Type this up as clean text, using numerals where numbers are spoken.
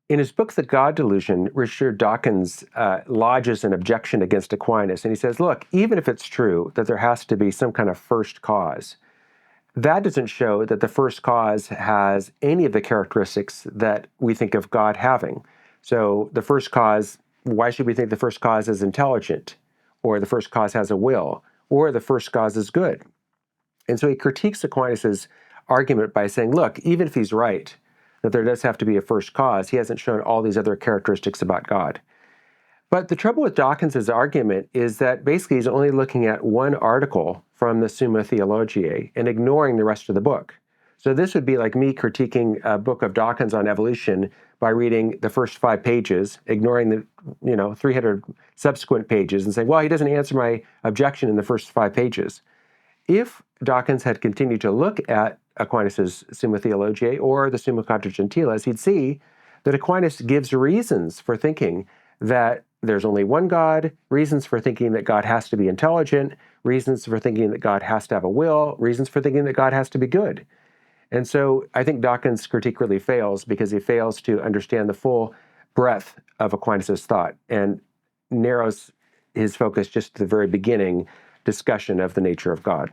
In his book, The God Delusion, Richard Dawkins lodges an objection against Aquinas. And he says, look, even if it's true that there has to be some kind of first cause, that doesn't show that the first cause has any of the characteristics that we think of God having. So the first cause, why should we think the first cause is intelligent, or the first cause has a will, or the first cause is good? And so he critiques Aquinas' argument by saying, look, even if he's right, that there does have to be a first cause, he hasn't shown all these other characteristics about God. But the trouble with Dawkins' argument is that basically he's only looking at one article from the Summa Theologiae and ignoring the rest of the book. So this would be like me critiquing a book of Dawkins on evolution by reading the first 5 pages, ignoring the 300 subsequent pages, and saying, well, he doesn't answer my objection in the first 5 pages. If Dawkins had continued to look at Aquinas' Summa Theologiae or the Summa Contra Gentiles, he'd see that Aquinas gives reasons for thinking that there's only one God, reasons for thinking that God has to be intelligent, reasons for thinking that God has to have a will, reasons for thinking that God has to be good. And so I think Dawkins' critique really fails because he fails to understand the full breadth of Aquinas' thought and narrows his focus just to the very beginning discussion of the nature of God.